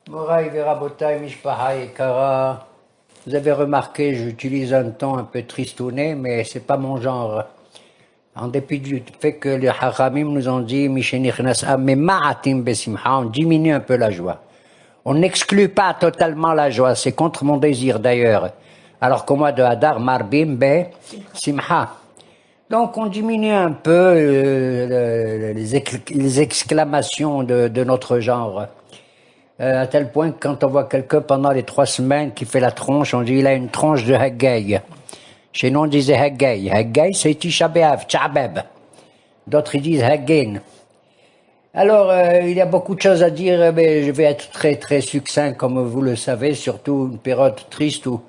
Moraï Verabotaï Mishpahaï Kara. Vous avez remarqué, j'utilise un ton un peu tristouné, mais c'est pas mon genre. En dépit du fait que les Haramim nous ont dit, on diminue un peu la joie. On n'exclut pas totalement la joie, c'est contre mon désir d'ailleurs. Alors qu'au mois de Hadar, Marbim, Be, Simha. Donc on diminue un peu les exclamations de notre genre. À tel point que quand on voit quelqu'un pendant les 3 semaines qui fait la tronche, on dit il a une tronche de Haggay. Chez nous on disait Haggay. Haggay c'est Tisha B'Av, Tchabeb. D'autres ils disent Haggin. Alors il y a beaucoup de choses à dire, mais je vais être très très succinct comme vous le savez, surtout une période triste où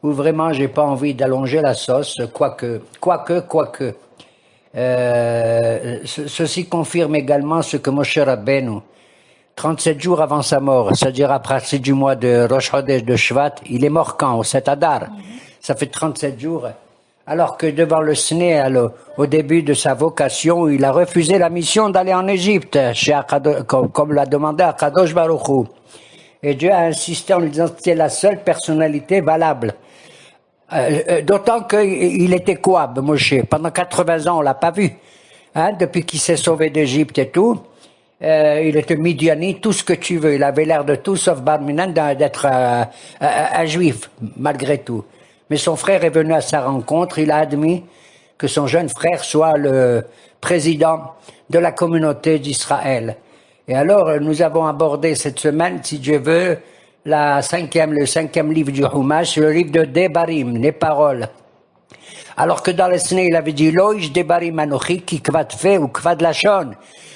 vraiment j'ai pas envie d'allonger la sauce, quoique. Ceci confirme également ce que Moshe Rabbeinu, 37 jours avant sa mort, c'est-à-dire à partir du mois de Rosh Chodesh de Shvat, il est mort quand? Au 7 Adar. Ça fait 37 jours. Alors que devant le Sné, au début de sa vocation, il a refusé la mission d'aller en Égypte, comme l'a demandé Akadosh Baruch Hu. Et Dieu a insisté en lui disant que c'était la seule personnalité valable. D'autant qu'il était quoi, Moshe? Pendant 80 ans, on l'a pas vu. Hein, depuis qu'il s'est sauvé d'Égypte et tout. Il était Midiani, tout ce que tu veux. Il avait l'air de tout, sauf Bar Minan, d'être un juif, malgré tout. Mais son frère est venu à sa rencontre, il a admis que son jeune frère soit le président de la communauté d'Israël. Et alors, nous avons abordé cette semaine, si Dieu veut, le cinquième livre du Humash, le livre de Debarim, les paroles. Alors que dans le Sné, il avait dit, Loïch Debarim Anochi, qui kvad fait ou kvad lachon.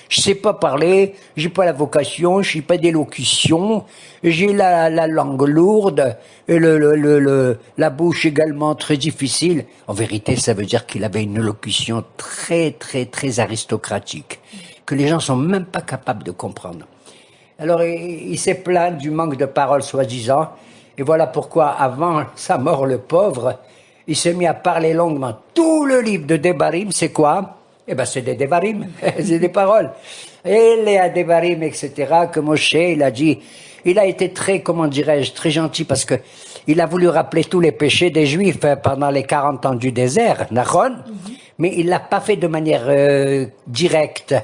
Je sais pas parler, j'ai pas la vocation, j'ai pas d'élocution, j'ai la langue lourde, et la bouche également très difficile. En vérité, ça veut dire qu'il avait une élocution très, très, très aristocratique, que les gens sont même pas capables de comprendre. Alors, il s'est plaint du manque de paroles soi-disant, et voilà pourquoi, avant sa mort, le pauvre, il s'est mis à parler longuement. Tout le livre de Devarim, c'est quoi? Eh ben, c'est des Devarim, c'est des paroles. Et les Devarim, etc., que Moshe, il a dit, il a été très, comment dirais-je, très gentil parce que il a voulu rappeler tous les péchés des Juifs pendant les 40 ans du désert, Nachon, mais il l'a pas fait de manière directe,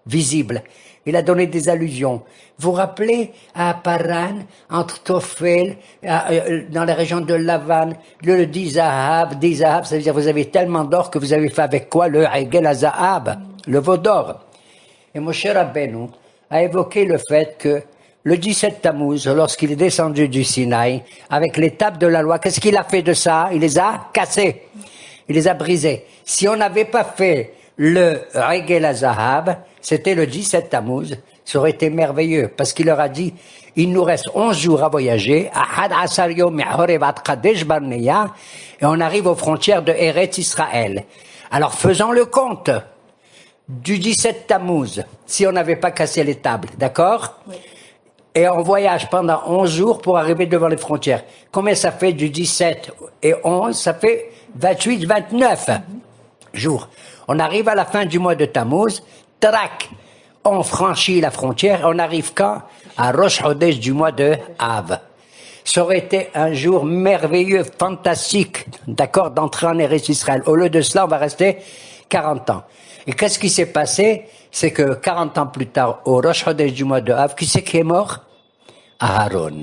visible. Il a donné des allusions. Vous vous rappelez à Paran, entre Tophel, dans la région de Lavan, le Dizahab, ça veut dire vous avez tellement d'or que vous avez fait avec quoi le Hegel Azahab, le veau d'or. Et Moshe Rabbeinu a évoqué le fait que le 17 Tammuz, lorsqu'il est descendu du Sinaï, avec les tables de la loi, qu'est-ce qu'il a fait de ça? Il les a cassées, il les a brisées. Si on n'avait pas fait le Hegel Azahab, c'était le 17 Tammuz, ça aurait été merveilleux, parce qu'il leur a dit, il nous reste 11 jours à voyager, et on arrive aux frontières de Eretz Israël. Alors faisons le compte du 17 Tammuz, si on n'avait pas cassé les tables, d'accord? Oui. Et on voyage pendant 11 jours pour arriver devant les frontières. Combien ça fait du 17 et 11? Ça fait 28, 29 jours. On arrive à la fin du mois de Tammuz, trac, on franchit la frontière, on arrive quand? À Rosh Chodesh du mois de Av. Ça aurait été un jour merveilleux, fantastique, d'accord, d'entrer en Eretz Israël. Au lieu de cela, on va rester 40 ans. Et qu'est-ce qui s'est passé? C'est que 40 ans plus tard, au Rosh Chodesh du mois de Av, qui c'est qui est mort? Aaron.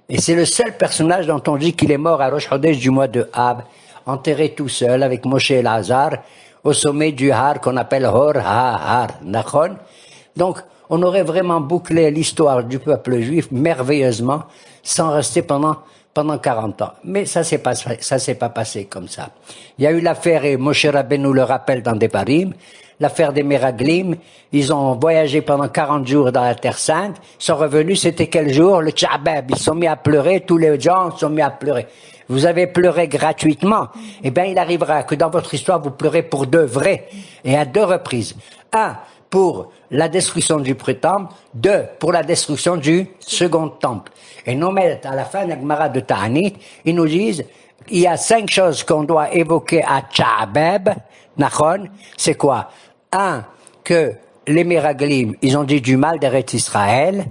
Et c'est le seul personnage dont on dit qu'il est mort à Rosh Chodesh du mois de Av, enterré tout seul avec Moshe et Lazare, au sommet du Har qu'on appelle Hor HaHar, Nachon. Donc, on aurait vraiment bouclé l'histoire du peuple juif merveilleusement, sans rester pendant 40 ans. Mais ça s'est pas passé comme ça. Il y a eu l'affaire, et Moshe Rabbeinu le rappelle dans Devarim, l'affaire des Meraglim. Ils ont voyagé pendant 40 jours dans la Terre Sainte, sont revenus, c'était quel jour? Le Tchabeb. Ils sont mis à pleurer, tous les gens sont mis à pleurer. Vous avez pleuré gratuitement. Eh bien, il arrivera que dans votre histoire, vous pleurez pour de vrai, et à 2 reprises. 1, pour la destruction du prétemple, 2, pour la destruction du second temple. Et nous mettent à la fin de la Gemara de Ta'anit, ils nous disent, il y a 5 choses qu'on doit évoquer à Tchabeb, Nachon, c'est quoi? 1, que les Meraglim, ils ont dit du mal d'Eretz Israël.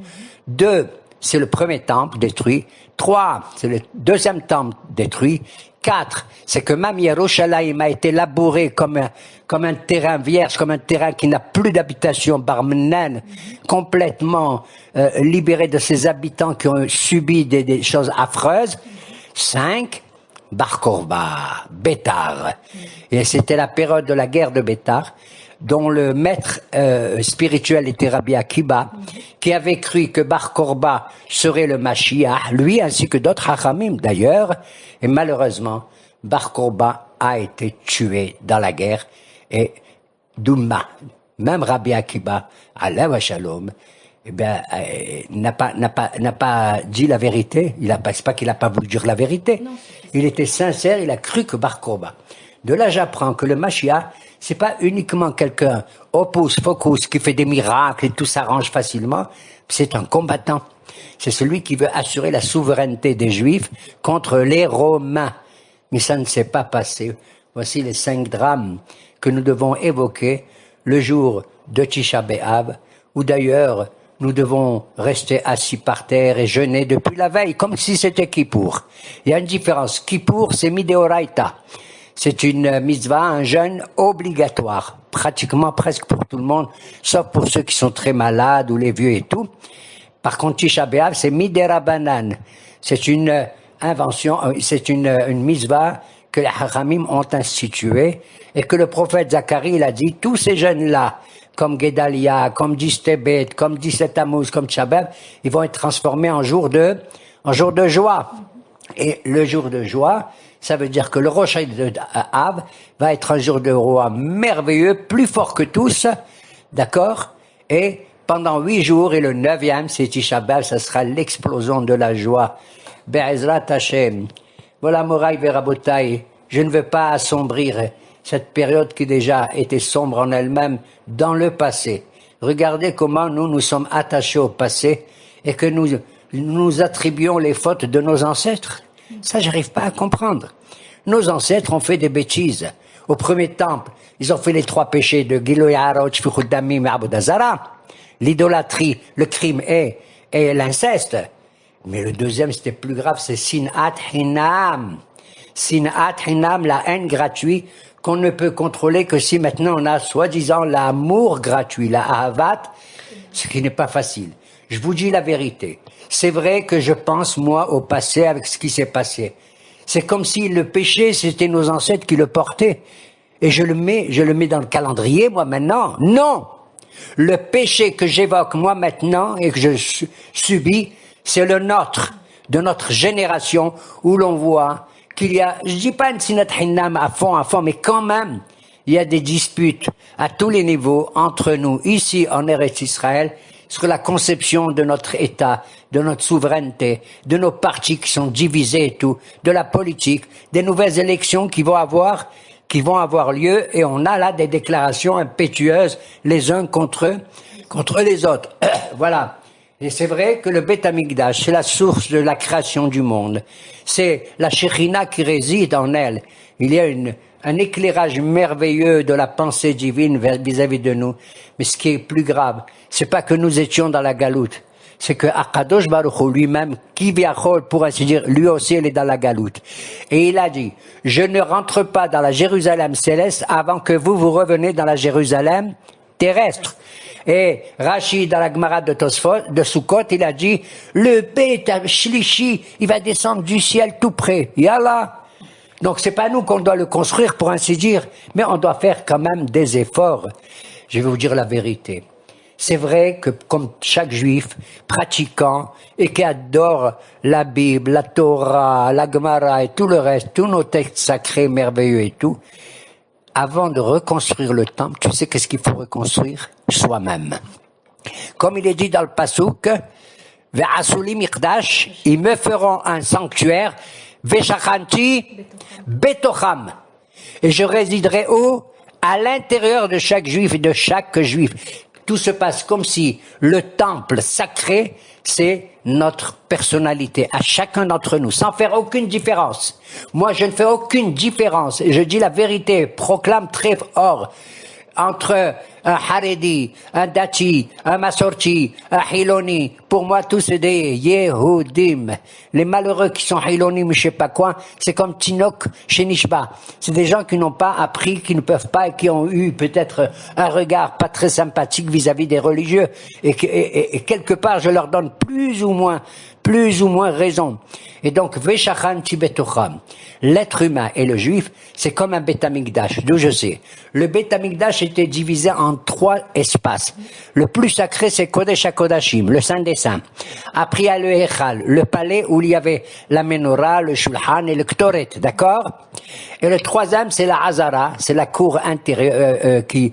2, c'est le premier temple détruit. 3, c'est le deuxième temple détruit. 4, c'est que même Yerushalayim a été labouré comme un terrain vierge, comme un terrain qui n'a plus d'habitation, Barmenen, complètement libéré de ses habitants qui ont subi des choses affreuses. 5, Bar Korba, Bétar. Et c'était la période de la guerre de Bétar, dont le maître spirituel était Rabbi Akiba, qui avait cru que Bar Korba serait le Mashiach, lui ainsi que d'autres Hachamim d'ailleurs, et malheureusement, Bar Korba a été tué dans la guerre, et Douma, même Rabbi Akiba, Alav Shalom, eh ben, n'a pas dit la vérité. C'est pas qu'il n'a pas voulu dire la vérité. Non. Il était sincère, il a cru que Bar Korba. De là, j'apprends que le Mashiach, c'est pas uniquement quelqu'un opus focus qui fait des miracles et tout s'arrange facilement. C'est un combattant. C'est celui qui veut assurer la souveraineté des Juifs contre les Romains. Mais ça ne s'est pas passé. Voici les 5 drames que nous devons évoquer le jour de Tisha B'Av, où d'ailleurs nous devons rester assis par terre et jeûner depuis la veille, comme si c'était Kippour. Il y a une différence. Kippour, c'est Mideoraita. C'est une mitzvah, un jeûne obligatoire, pratiquement presque pour tout le monde, sauf pour ceux qui sont très malades ou les vieux et tout. Par contre, Tisha B'Av, c'est Miderabanan. C'est une invention, c'est une mitzvah que les Hachamim ont instituée et que le prophète Zacharie, il a dit, tous ces jeunes-là, comme Gedalia, comme Distebet, comme Disetamouz, comme Tchabeb, ils vont être transformés en jour de joie. Et le jour de joie, ça veut dire que le Rosh Hashanah va être un jour de roi merveilleux, plus fort que tous, d'accord? Et pendant 8 jours, et le 9e, c'est Tisha B'Av, ça sera l'explosion de la joie. Be'ezrat Hashem. Voilà, Moraï Verabotaï, je ne veux pas assombrir cette période qui déjà était sombre en elle-même dans le passé. Regardez comment nous sommes attachés au passé et que nous attribuons les fautes de nos ancêtres. Ça, j'arrive pas à comprendre. Nos ancêtres ont fait des bêtises. Au premier temple, ils ont fait les 3 péchés de Giloy Harot, Shfichut Damim et Avodah Zara. L'idolâtrie, le crime et l'inceste. Mais le deuxième, c'était plus grave, c'est Sinat Hinam. Sinat Hinam, la haine gratuite qu'on ne peut contrôler que si maintenant on a soi-disant l'amour gratuit, la Ahavat, ce qui n'est pas facile. Je vous dis la vérité. C'est vrai que je pense, moi, au passé avec ce qui s'est passé. C'est comme si le péché, c'était nos ancêtres qui le portaient. Et je le mets dans le calendrier, moi, maintenant. Non! Le péché que j'évoque, moi, maintenant, et que je subis, c'est le nôtre, de notre génération, où l'on voit qu'il y a, je dis pas une sinat hinam à fond, mais quand même, il y a des disputes à tous les niveaux entre nous, ici, en Eretz Israël, sur la conception de notre État, de notre souveraineté, de nos partis qui sont divisés et tout, de la politique, des nouvelles élections qui vont avoir lieu, et on a là des déclarations impétueuses les uns contre les autres. Voilà. Et c'est vrai que le Beth Amikdash, c'est la source de la création du monde. C'est la Shekhinah qui réside en elle. Il y a un éclairage merveilleux de la pensée divine vis-à-vis de nous. Mais ce qui est plus grave, c'est pas que nous étions dans la galoute. C'est que Akadosh Baruch Hu lui-même, qui viachol, pour ainsi dire, lui aussi, il est dans la galoute. Et il a dit, je ne rentre pas dans la Jérusalem céleste avant que vous revenez dans la Jérusalem terrestre. Et Rashi, dans la Gemara de Sukkot, il a dit, le Beit Shlishi, il va descendre du ciel tout près. Yallah. Donc c'est pas nous qu'on doit le construire, pour ainsi dire, mais on doit faire quand même des efforts. Je vais vous dire la vérité. C'est vrai que comme chaque juif pratiquant et qui adore la Bible, la Torah, la Gemara et tout le reste, tous nos textes sacrés, merveilleux et tout, avant de reconstruire le temple, tu sais qu'est-ce qu'il faut reconstruire? Soi-même. Comme il est dit dans le Passouk, Ve'asuli mikdash, ils me feront un sanctuaire, Ve'shachanti betocham. Et je résiderai où? À l'intérieur de chaque juif et de chaque juif. Tout se passe comme si le temple sacré, c'est notre personnalité, à chacun d'entre nous, sans faire aucune différence. Moi, je ne fais aucune différence, et je dis la vérité, proclame très fort, entre un Haredi, un Dati, un Masorti, un Hiloni. Pour moi, tous c'est des Yehudim. Les malheureux qui sont Hilonim, je sais pas quoi, c'est comme Tinok chez Nishba. C'est des gens qui n'ont pas appris, qui ne peuvent pas et qui ont eu peut-être un regard pas très sympathique vis-à-vis des religieux. Et quelque part, je leur donne plus ou moins raison. Et donc, Veshachan Tibetocham, l'être humain et le juif, c'est comme un Beth Amikdash, d'où je sais. Le Beth Amikdash était divisé en 3 espaces. Le plus sacré, c'est Kodesh HaKodashim, le Saint des Saints. Après, il y a le Echal, le palais où il y avait la Menorah, le Shulchan et le Ktoret, d'accord? Et le troisième, c'est la Hazara, c'est la cour intérieure qui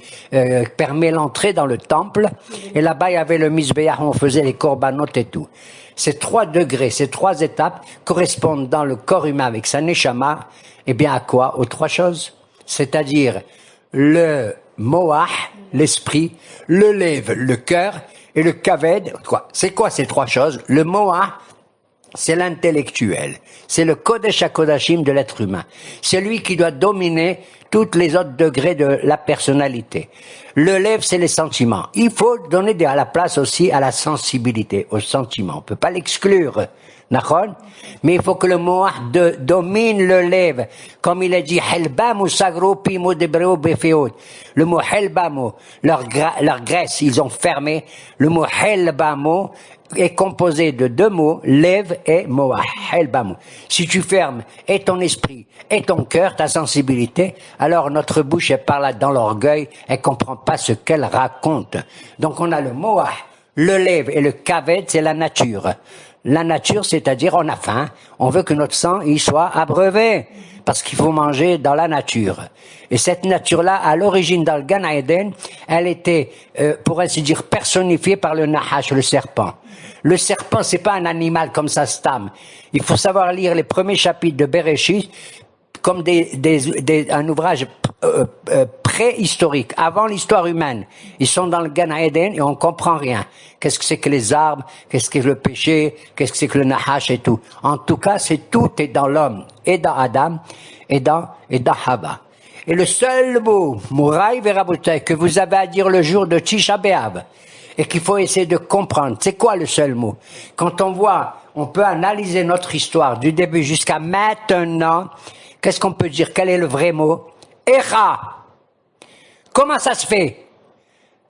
permet l'entrée dans le temple. Et là-bas, il y avait le Mizbeach où on faisait les korbanot et tout. Ces 3 degrés, ces 3 étapes correspondent dans le corps humain avec sa neshama, eh bien à quoi? Aux 3 choses. C'est-à-dire le moach, l'esprit, le lev, le cœur, et le kaved, quoi? C'est quoi ces 3 choses? Le moach, c'est l'intellectuel. C'est le Kodesh HaKodashim de l'être humain. C'est lui qui doit dominer tous les autres degrés de la personnalité. Le lève, c'est les sentiments. Il faut donner de la place aussi à la sensibilité, aux sentiments. On peut pas l'exclure. D'accord? Mais il faut que le moach domine le lève. Comme il a dit, helbamu sagro pimo debreo befeot. Le mot helbamu, leur graisse, ils ont fermé. Le mot helbamu est composé de 2 mots, lève et moach, helbamu. Si tu fermes et ton esprit et ton cœur, ta sensibilité, alors notre bouche, elle parle dans l'orgueil, elle comprend pas ce qu'elle raconte. Donc on a le moach, le lève et le kaved, c'est la nature. La nature, c'est-à-dire on a faim, on veut que notre sang y soit abreuvé, parce qu'il faut manger dans la nature. Et cette nature-là, à l'origine dans le Gan Eden, elle était, pour ainsi dire, personnifiée par le Nahash, le serpent. Le serpent, c'est pas un animal comme ça, Stam. Il faut savoir lire les premiers chapitres de Bereshit comme un ouvrage préhistorique, avant l'histoire humaine. Ils sont dans le Gan Eden et on comprend rien. Qu'est-ce que c'est que les arbres? Qu'est-ce que le péché? Qu'est-ce que c'est que le Nahash et tout? En tout cas, tout est dans l'homme, et dans Adam, et dans Hava. Et le seul mot, Mouraï Verabotay, que vous avez à dire le jour de Tisha B'Av, et qu'il faut essayer de comprendre, c'est quoi le seul mot? Quand on peut analyser notre histoire du début jusqu'à maintenant, qu'est-ce qu'on peut dire? Quel est le vrai mot? Echa. Comment ça se fait?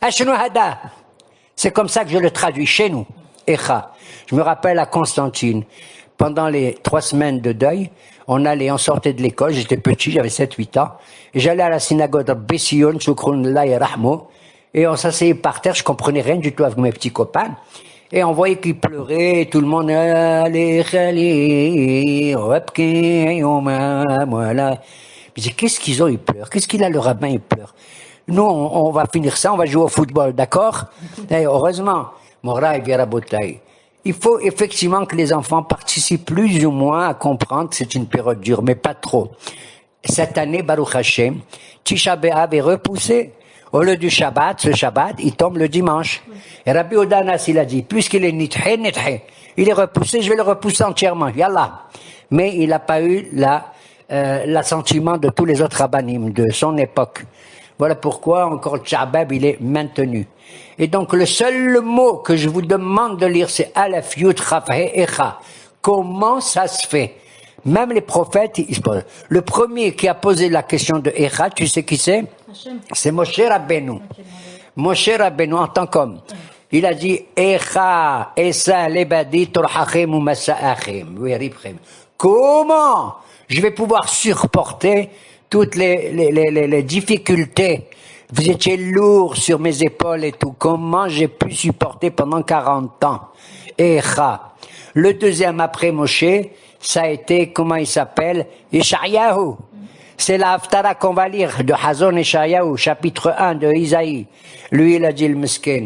Ashnu Hada. C'est comme ça que je le traduis chez nous. Echa. Je me rappelle à Constantine, pendant les 3 semaines de deuil, on sortait de l'école, j'étais petit, j'avais 7-8 ans, et j'allais à la synagogue de Bession, Shukrunnallah et Rahmo, et on s'asseyait par terre, je comprenais rien du tout avec mes petits copains, et on voyait qu'ils pleuraient, et tout le monde, allez, voilà. Je disais, qu'est-ce qu'ils ont, ils pleurent? Qu'est-ce qu'il a le rabbin, il pleure? Nous, on va finir ça, on va jouer au football, d'accord? Et heureusement, Moraï Virabotaï. Il faut effectivement que les enfants participent plus ou moins à comprendre que c'est une période dure, mais pas trop. Cette année, Baruch Hashem, Tisha B'Av est repoussé. Au lieu du Shabbat, ce Shabbat, il tombe le dimanche. Et Rabbi Odanas, il a dit, puisqu'il est nidhe, il est repoussé, je vais le repousser entièrement. Yallah. Mais il n'a pas eu l'assentiment de tous les autres rabbanim de son époque. Voilà pourquoi encore le Shabbat, il est maintenu. Et donc le seul mot que je vous demande de lire, c'est Aleph Yud Chaf He Echa. Comment ça se fait? Même les prophètes, ils se posent. Le premier qui a posé la question de Echa, tu sais qui c'est? C'est Moshe Rabbeinu. Moshe Rabbeinu en tant qu'homme. Il a dit Echa, Esa, Lebadi, Torhachem ou Masa'achem. Comment je vais pouvoir supporter toutes les difficultés? Vous étiez lourd sur mes épaules et tout. Comment j'ai pu supporter pendant 40 ans? Echa. Le deuxième après Moshe, ça a été, comment il s'appelle? Yeshayahu. C'est la Haftara qu'on va lire de Hazon Yeshayahu, chapitre 1 de Isaïe. Lui, il a dit le meskin.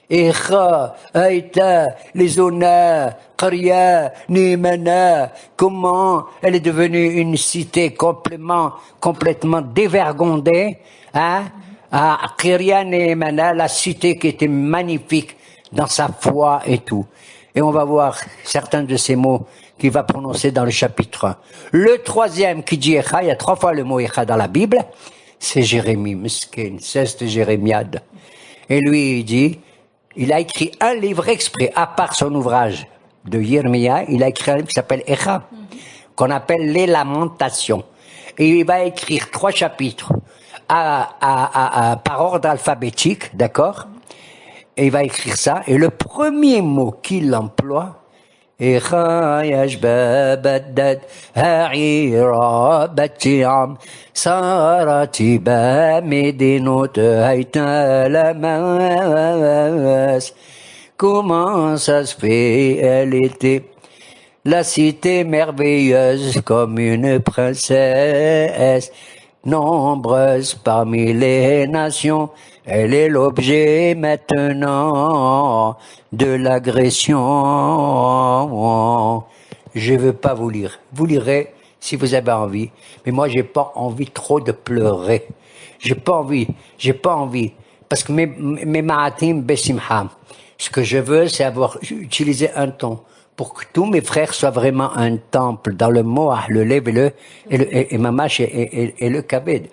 Echa, Aïta, les honneurs, Qaria, Nimana, comment elle est devenue une cité complètement dévergondée, hein? À Qaria, Nimana, la cité qui était magnifique dans sa foi et tout. Et on va voir certains de ces mots qu'il va prononcer dans le chapitre 1. Le troisième qui dit Echa, il y a 3 fois le mot Echa dans la Bible, c'est Jérémie, mesquin, c'est Jérémiade. Et lui, il dit, il a écrit un livre exprès, à part son ouvrage de Yirmia, il a écrit un livre qui s'appelle Echa, qu'on appelle Les Lamentations. Et il va écrire 3 chapitres par ordre alphabétique, d'accord? Et il va écrire ça, et le premier mot qu'il emploie, إخا يشبه بدد هعيرا بتيام سارتي بمدينة هيتا لماس comment ça se fait elle était la cité merveilleuse comme une princesse nombreuse parmi les nations elle est l'objet maintenant de l'agression. Je veux pas vous lire. Vous lirez si vous avez envie. Mais moi, j'ai pas envie trop de pleurer. J'ai pas envie. Parce que mes ma'atim besimha. Ce que je veux, c'est avoir utilisé un ton pour que tous mes frères soient vraiment un temple dans le Moah, le Lev et Mamash et le Kabed.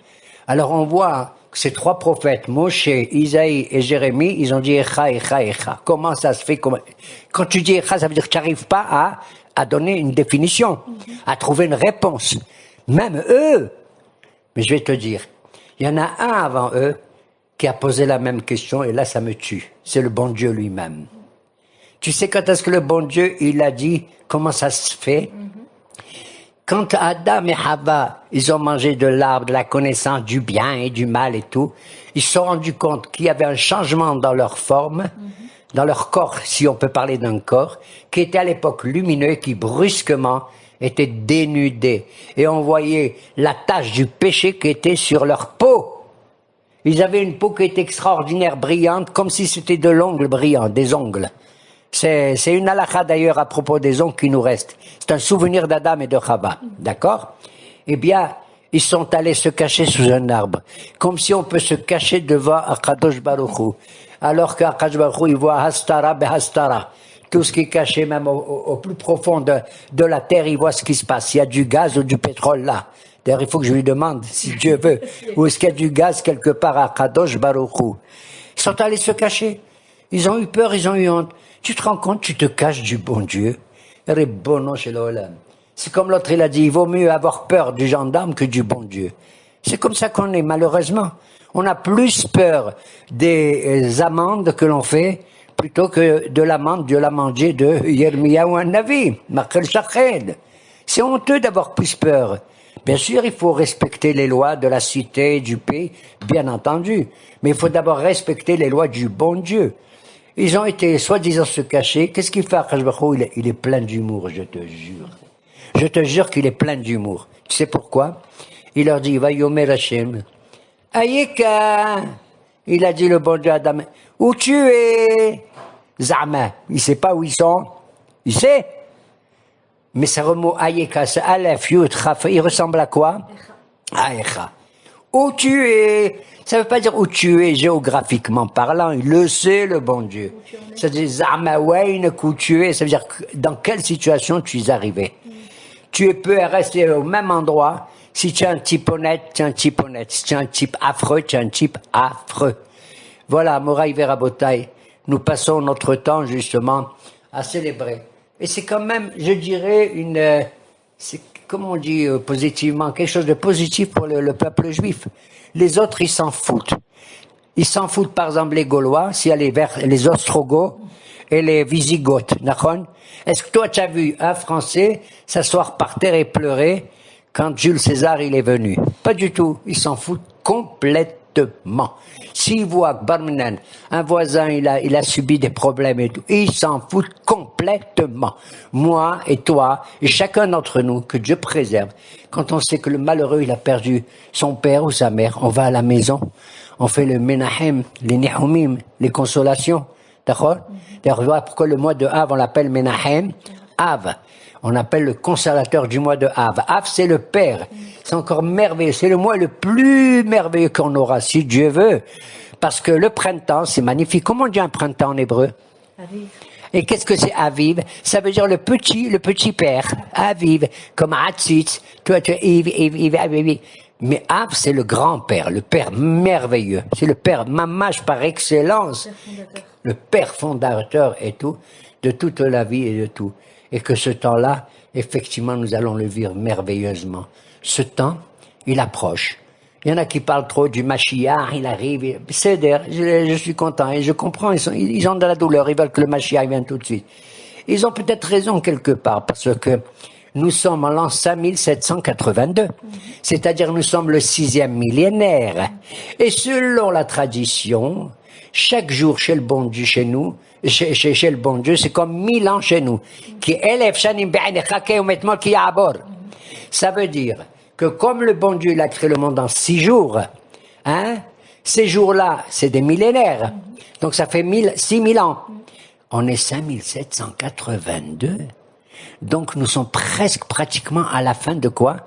Alors on voit que ces 3 prophètes, Moshe, Isaïe et Jérémie, ils ont dit Echa, Echa, Echa. Comment ça se fait? Quand tu dis Echa, ça veut dire que tu n'arrives pas à donner une définition, à trouver une réponse. Même eux. Mais je vais te dire, il y en a un avant eux qui a posé la même question et là ça me tue. C'est le bon Dieu lui-même. Tu sais quand est-ce que le bon Dieu, il a dit comment ça se fait? Quand Adam et Hava, ils ont mangé de l'arbre de la connaissance du bien et du mal et tout, ils se sont rendus compte qu'il y avait un changement dans leur forme, dans leur corps, si on peut parler d'un corps, qui était à l'époque lumineux, qui brusquement était dénudé. Et on voyait la tache du péché qui était sur leur peau. Ils avaient une peau qui était extraordinaire, brillante, comme si c'était de l'ongle brillant, des ongles. C'est une halakha d'ailleurs à propos des ongles qui nous restent. C'est un souvenir d'Adam et de Chava, d'accord? Eh bien, ils sont allés se cacher sous un arbre, comme si on peut se cacher devant Akadosh Baruch Hu. Alors qu'Akadosh Baruch Hu, il voit Hastara Behastara. Tout ce qui est caché même au plus profond de la terre, il voit ce qui se passe. Il y a du gaz ou du pétrole là. D'ailleurs, il faut que je lui demande, si Dieu veut, où est-ce qu'il y a du gaz quelque part à Kadosh Baruch Hu. Ils sont allés se cacher. Ils ont eu peur, ils ont eu honte. Tu te rends compte, tu te caches du bon Dieu. C'est comme l'autre, il a dit, il vaut mieux avoir peur du gendarme que du bon Dieu. C'est comme ça qu'on est, malheureusement. On a plus peur des amendes que l'on fait, plutôt que de l'amende de l'amandier de Yirmiyahu Navi, Machel Shached. C'est honteux d'avoir plus peur. Bien sûr, il faut respecter les lois de la cité, du pays, bien entendu. Mais il faut d'abord respecter les lois du bon Dieu. Ils ont été, soi-disant, se cacher. Qu'est-ce qu'il fait, Akadosh Baruch Hu? Il est plein d'humour, je te jure. Je te jure qu'il est plein d'humour. Tu sais pourquoi? Il leur dit, Vayomer Hashem. Ayeka. Il a dit le bon Dieu à Adam. Où tu es? Zama. Il sait pas où ils sont. Il sait. Mais ça remot Ayeka, c'est Aleph, Yud, Chaf. Il ressemble à quoi? Aïcha. Où tu es? Ça veut pas dire où tu es géographiquement parlant, il le sait, le bon Dieu. Ça veut dire Zamawain, où tu es, ça veut dire dans quelle situation tu es arrivé. Tu peux rester au même endroit. Si tu es un type honnête, tu es un type honnête. Si tu es un type affreux, tu es un type affreux. Voilà, Moraï Verabotaï, nous passons notre temps justement à célébrer. Et c'est quand même, je dirais, c'est, comment on dit positivement, quelque chose de positif pour le peuple juif. Les autres, ils s'en foutent. Ils s'en foutent, par exemple, les Gaulois, s'il y a les Ostrogoths et les Visigoths, d'accord? Est-ce que toi, tu as vu un Français s'asseoir par terre et pleurer quand Jules César, il est venu? Pas du tout. Ils s'en foutent complètement. S'ils voient que Barmenan, un voisin, il a subi des problèmes et tout, ils s'en foutent complètement. Moi et toi, et chacun d'entre nous, que Dieu préserve, quand on sait que le malheureux, il a perdu son père ou sa mère, on va à la maison, on fait le Menahem, les Nehumim, les consolations, d'accord? D'ailleurs, voilà pourquoi le mois de Av, on l'appelle Menahem, Av. On appelle le consolateur du mois de Av. Av, c'est le Père. C'est encore merveilleux. C'est le mois le plus merveilleux qu'on aura, si Dieu veut. Parce que le printemps, c'est magnifique. Comment on dit un printemps en hébreu? Aviv. Et qu'est-ce que c'est Aviv? Ça veut dire le petit père. Aviv. Comme Hatzitz. Toi, tu Iv. Mais Av, c'est le grand-père, le père merveilleux. C'est le père mamash par excellence. Le père fondateur et tout, de toute la vie et de tout. Et que ce temps-là, effectivement, nous allons le vivre merveilleusement. Ce temps, il approche. Il y en a qui parlent trop du Mashiach, il arrive. C'est d'air, je suis content et je comprends, ils ont de la douleur, ils veulent que le Mashiach vienne tout de suite. Ils ont peut-être raison quelque part, parce que nous sommes en l'an 5782. C'est-à-dire nous sommes le 6e millénaire. Et selon la tradition, chaque jour chez le bon Dieu, chez nous, chez le bon Dieu, c'est comme 1000 ans chez nous. Ça veut dire que comme le bon Dieu il a créé le monde en 6 jours, hein, ces jours-là, c'est des millénaires. Donc ça fait 6000 ans. On est 5782. Donc nous sommes presque pratiquement à la fin de quoi?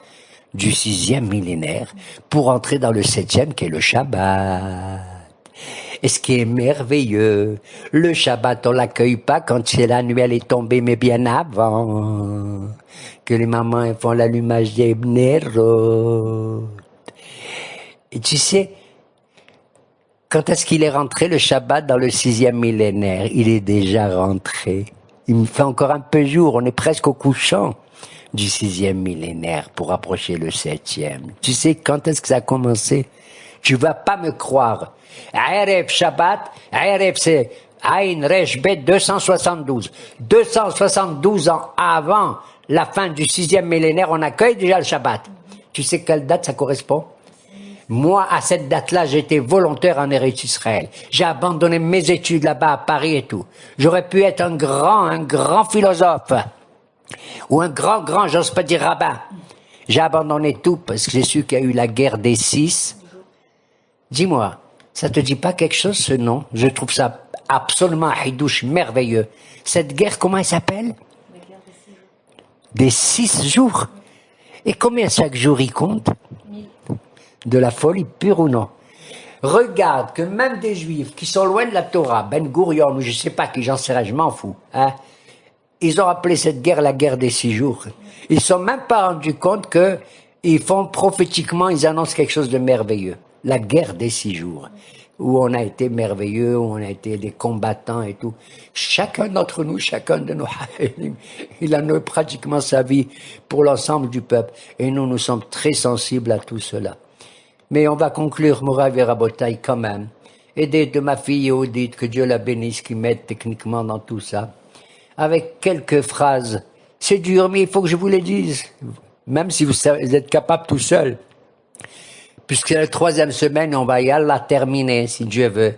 Du 6e millénaire, pour entrer dans le 7e qui est le Shabbat. Et ce qui est merveilleux, le Shabbat on l'accueille pas quand c'est la nuit elle est tombée, mais bien avant que les mamans font l'allumage des Bnerot. Et tu sais, quand est-ce qu'il est rentré le Shabbat dans le 6e millénaire? Il est déjà rentré. Il me fait encore un peu jour, on est presque au couchant du 6e millénaire pour approcher le 7e. Tu sais quand est-ce que ça a commencé? Tu vas pas me croire. Erev Shabbat, Erev c'est Aïn Resh Bet 272. 272 ans avant la fin du 6e millénaire, on accueille déjà le Shabbat. Tu sais quelle date ça correspond? Moi, à cette date-là, j'étais volontaire en Eretz Israël. J'ai abandonné mes études là-bas à Paris et tout. J'aurais pu être un grand philosophe. Ou un grand, j'ose pas dire rabbin. J'ai abandonné tout parce que j'ai su qu'il y a eu la guerre des 6. Dis-moi, ça te dit pas quelque chose ce nom? Je trouve ça absolument hidouche, merveilleux. Cette guerre, comment elle s'appelle? La guerre des 6 jours. Et combien chaque jour il compte? 1000. De la folie pure ou non? Regarde que même des juifs qui sont loin de la Torah, Ben Gurion ou je sais pas qui, j'en sais rien, je m'en fous, hein, ils ont appelé cette guerre la guerre des 6 jours. Ils sont même pas rendus compte que ils font prophétiquement, ils annoncent quelque chose de merveilleux. La guerre des 6 jours. Où on a été merveilleux, où on a été des combattants et tout. Chacun d'entre nous, chacun de nous, il a donné pratiquement sa vie pour l'ensemble du peuple. Et nous sommes très sensibles à tout cela. Mais on va conclure, Morav et Rabotai, quand même. Aider de ma fille Odite, que Dieu la bénisse, qui m'aide techniquement dans tout ça. Avec quelques phrases. C'est dur, mais il faut que je vous les dise. Même si vous êtes capable tout seul. Puisque la 3e semaine, on va y aller la terminer, si Dieu veut.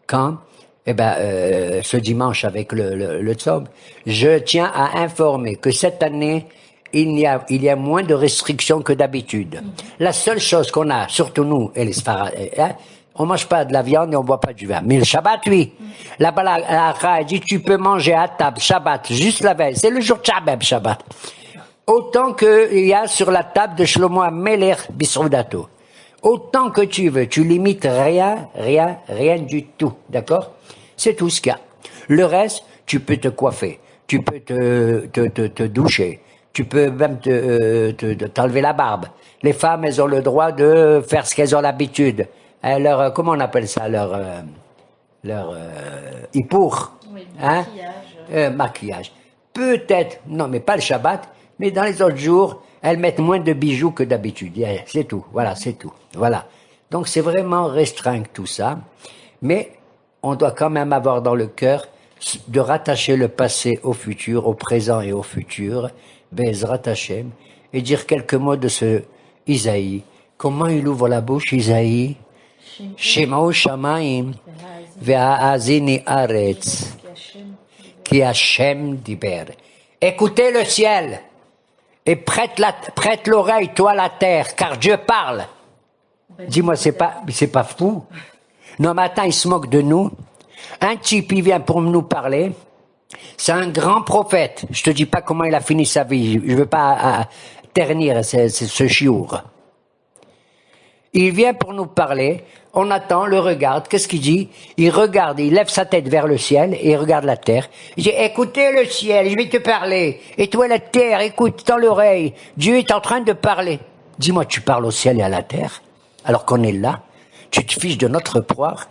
Quand? Ce dimanche avec le Tzom. Je tiens à informer que cette année, il y a moins de restrictions que d'habitude. La seule chose qu'on a, surtout nous et les Sfarad, on mange pas de la viande et on boit pas du vin. Mais le Shabbat, oui. Là-bas, la Akha dit, tu peux manger à table, Shabbat, juste la veille. C'est le jour de Shabbat. Autant qu'il y a sur la table de Shlomo HaMelech Bisroudato. Autant que tu veux. Tu limites rien du tout. D'accord? C'est tout ce qu'il y a. Le reste, tu peux te coiffer. Tu peux te doucher. Tu peux même t'enlever la barbe. Les femmes, elles ont le droit de faire ce qu'elles ont l'habitude. Comment on appelle ça? Leur hipour. Oui, hein? Maquillage. Peut-être, non, mais pas le Shabbat, mais dans les autres jours, elles mettent moins de bijoux que d'habitude. C'est tout. Voilà, c'est tout. Voilà. Donc c'est vraiment restreint tout ça. Mais on doit quand même avoir dans le cœur de rattacher le passé au futur, au présent et au futur. Bezrat Hashem. Et dire quelques mots de ce Isaïe. Comment il ouvre la bouche, Isaïe? Shema'u Shamayim ve'ha'azini aretz ki Hashem diber. Écoutez le ciel et prête l'oreille, toi la terre, car Dieu parle. Dis-moi, c'est pas fou? Non, mais attends, il se moque de nous. Un type, il vient pour nous parler. C'est un grand prophète. Je te dis pas comment il a fini sa vie. Je veux pas ternir ce chiour. Il vient pour nous parler. On attend, le regarde. Qu'est-ce qu'il dit? Il regarde, il lève sa tête vers le ciel et il regarde la terre. Il dit, écoutez le ciel, je vais te parler. Et toi la terre, écoute dans l'oreille. Dieu est en train de parler. Dis-moi, tu parles au ciel et à la terre, alors qu'on est là, tu te fiches de notre poire.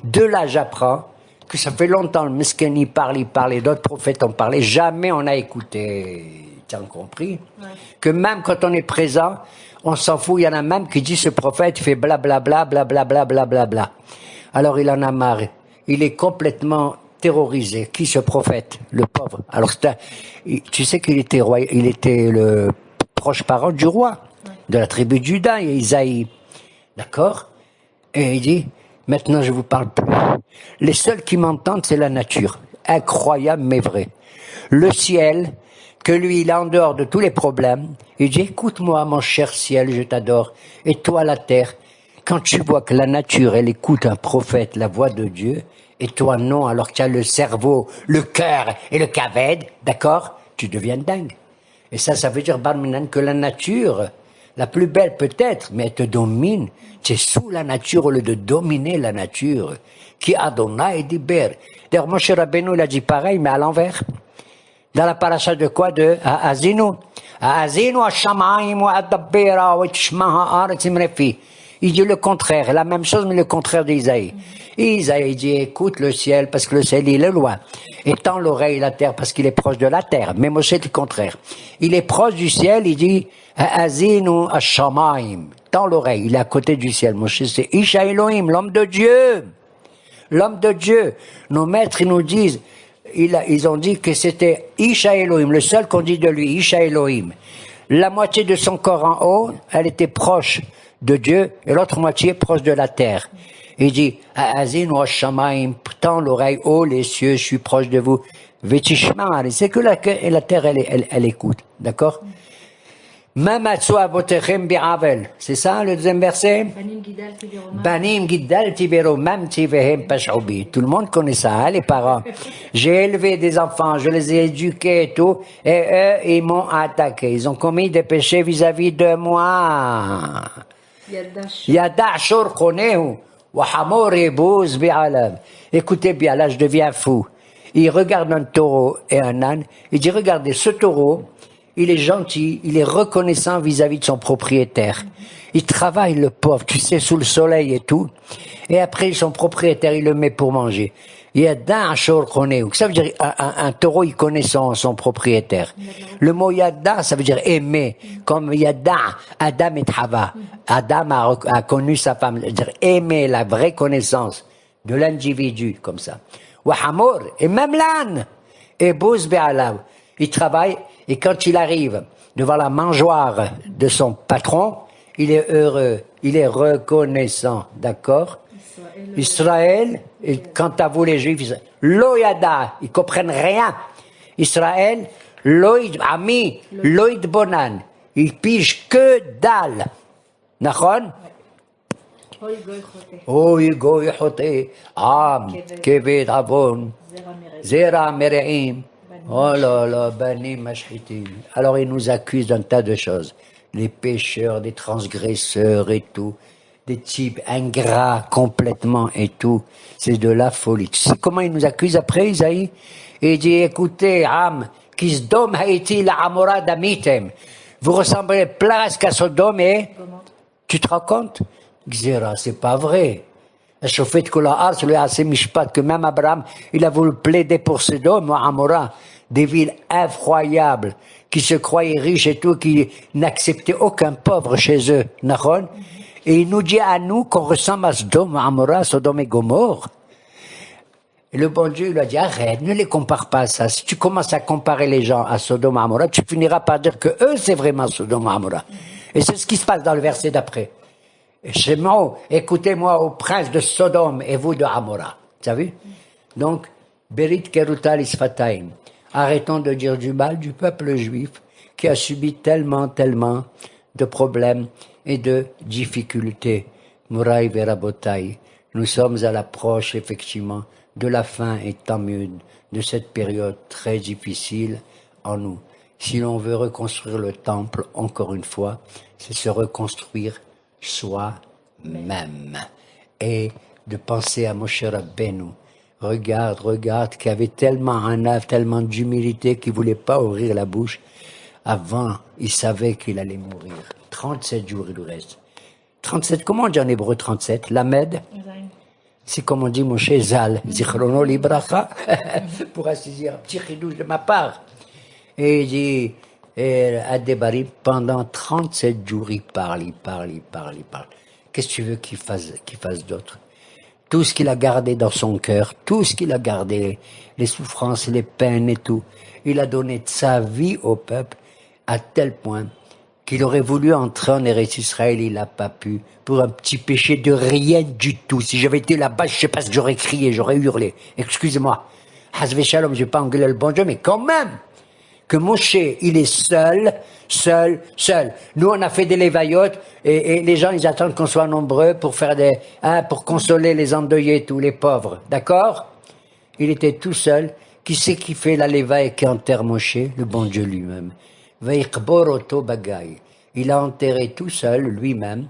De là, j'apprends que ça fait longtemps, le Meskin, il parle, et d'autres prophètes ont parlé, jamais on a écouté. Tu as compris? Ouais. Que même quand on est présent, on s'en fout, il y en a même qui dit ce prophète, il fait blablabla, blablabla, blablabla. Alors il en a marre, il est complètement terrorisé. Qui ce prophète? Le pauvre. Alors tu sais qu'il était roi, il était le proche parent du roi, de la tribu de Juda, Isaïe. D'accord? Et il dit, maintenant je vous parle plus. Les seuls qui m'entendent, c'est la nature. Incroyable mais vrai. Le ciel, que lui, il est en dehors de tous les problèmes. Il dit, écoute-moi, mon cher ciel, je t'adore. Et toi, la terre, quand tu vois que la nature, elle écoute un prophète, la voix de Dieu, et toi non, alors que tu as le cerveau, le cœur et le kaved, d'accord? Tu deviens dingue. Et ça veut dire, Barminan, que la nature, la plus belle peut-être, mais elle te domine. Tu es sous la nature au lieu de dominer la nature. Qui Adonai Diber. D'ailleurs, Moshe Rabbeinu, il a dit pareil, mais à l'envers. Dans la paracha de quoi? De Azinu. Azinu Hashamayim wa Adabbera wa Tishmaha Aretz Imrefi. Il dit le contraire, la même chose, mais le contraire d'Isaïe. Isaïe dit, écoute le ciel, parce que le ciel, il est loin. Et tend l'oreille la terre, parce qu'il est proche de la terre. Mais Moshe, c'est le contraire. Il est proche du ciel, il dit, Azinu Hashamayim. Tend l'oreille, il est à côté du ciel. Moshe, c'est Isha Elohim, l'homme de Dieu. L'homme de Dieu. Nos maîtres, ils nous disent, ils ont dit que c'était Isha Elohim, le seul qu'on dit de lui, Isha Elohim. La moitié de son corps en haut, elle était proche de Dieu, et l'autre moitié proche de la terre. Il dit, Azin wa Shamaim, tends l'oreille haut, les cieux, je suis proche de vous. Vetishmar, c'est que la terre, elle écoute, d'accord? C'est ça le deuxième verset? Banim Giddal Tibero Mam Tivehem Pashoubi. Tout le monde connaît ça, hein, les parents. J'ai élevé des enfants, je les ai éduqués et tout, et eux, ils m'ont attaqué. Ils ont commis des péchés vis-à-vis de moi. Yada Shor Konehu, Wahamor Ebouz Bi'alam. Écoutez bien, là je deviens fou. Il regarde un taureau et un âne, il dit, regardez, ce taureau, il est gentil, il est reconnaissant vis-à-vis de son propriétaire. Il travaille, le pauvre, tu sais, sous le soleil et tout. Et après, son propriétaire, il le met pour manger. Yada Ashor Koneu. Ça veut dire, un taureau, il connaît son propriétaire. Le mot Yada, ça veut dire aimer. Comme Yada, Adam et Hava. Adam a connu sa femme. C'est-à-dire aimer, la vraie connaissance de l'individu, comme ça. Wahamor, et même l'âne. Et Bouz Be'alav. Il travaille. Et quand il arrive devant la mangeoire de son patron, il est heureux, il est reconnaissant, d'accord? Israël, et quant à vous les Juifs, Loyada, ils comprennent rien. Israël, Loïd Ami, Loïd Bonan, ils pigent que dalle. Nachon? Oy goy chote, Am, Keved Avon, Zera Mereim. Oh là là, banim mashritim. Alors ils nous accusent d'un tas de choses. Les pécheurs, des transgresseurs et tout. Des types ingrats complètement et tout. C'est de la folie. Tu sais comment ils nous accusent après, Isaïe? Il dit, écoutez, Am, Kisdom haïti la amora damitem. Vous ressemblez presque à Sodome et... Tu te rends compte? Xéra, c'est pas vrai. Que même Abraham, il a voulu plaider pour Sodome ou Amora, des villes effroyables, qui se croyaient riches et tout, qui n'acceptaient aucun pauvre chez eux. Et il nous dit à nous qu'on ressemble à Sodome, Amora, Sodome et Gomorre. Et le bon Dieu lui a dit, arrête, ne les compare pas à ça. Si tu commences à comparer les gens à Sodome et Amora, tu finiras par dire que eux, c'est vraiment Sodome et Amora. Et c'est ce qui se passe dans le verset d'après. Shemo, écoutez-moi au prince de Sodome et vous de Amora. Tu as vu? Donc, Berit Kerutal Isfataim. Arrêtons de dire du mal du peuple juif qui a subi tellement de problèmes et de difficultés. Mouraï Verabotai. Nous sommes à l'approche, effectivement, de la fin et tant mieux de cette période très difficile en nous. Si l'on veut reconstruire le temple, encore une fois, c'est se reconstruire soi-même et de penser à Moshe Rabbeinu. Regarde, qui avait tellement un œuvre, tellement d'humilité qu'il voulait pas ouvrir la bouche. Avant, il savait qu'il allait mourir. 37 jours, il lui reste. 37, comment on dit en hébreu 37? Lamed? C'est comme on dit Moshe Zal, Zichrono Libracha, pour ainsi dire, un petit chidouche de ma part. Et il dit, à Debari, pendant 37 jours, il parle. Qu'est-ce que tu veux qu'il fasse d'autre? Tout ce qu'il a gardé dans son cœur, tout ce qu'il a gardé, les souffrances, les peines et tout, il a donné de sa vie au peuple à tel point qu'il aurait voulu entrer en Eretz Israël, il n'a pas pu, pour un petit péché de rien du tout. Si j'avais été là-bas, je sais pas si j'aurais crié, j'aurais hurlé. Excusez-moi. Hazve Shalom, je vais pas engueuler le bon Dieu, mais quand même, que Moshe, il est seul. Nous, on a fait des lévaillotes, et les gens, ils attendent qu'on soit nombreux pour faire pour consoler les endeuillés, tous les pauvres. D'accord? Il était tout seul. Qui c'est qui fait la léva et qui enterre Moshe? Le bon Dieu lui-même. Il a enterré tout seul, lui-même,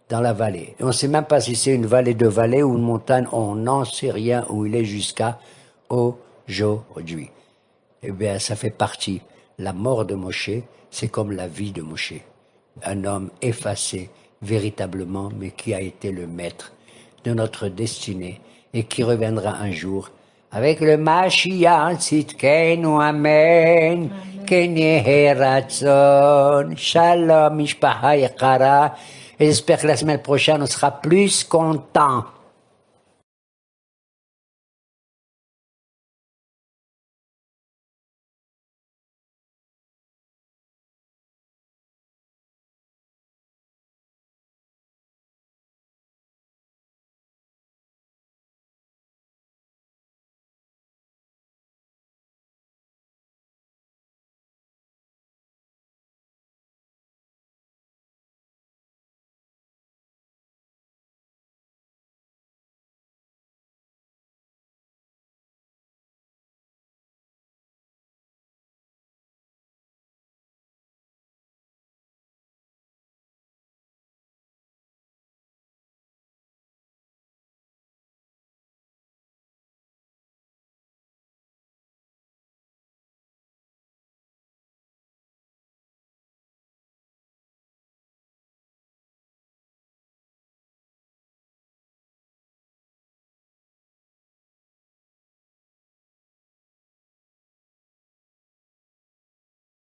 dans la vallée. Et on ne sait même pas si c'est une vallée de vallée ou une montagne, on n'en sait rien où il est jusqu'à aujourd'hui. Eh bien, ça fait partie. La mort de Moshe, c'est comme la vie de Moshe. Un homme effacé, véritablement, mais qui a été le maître de notre destinée et qui reviendra un jour avec le Mashiach, Tzidkenu, Amen. Ken yehi ratzon. Shalom, mishpacha yekara. Et j'espère que la semaine prochaine, on sera plus content.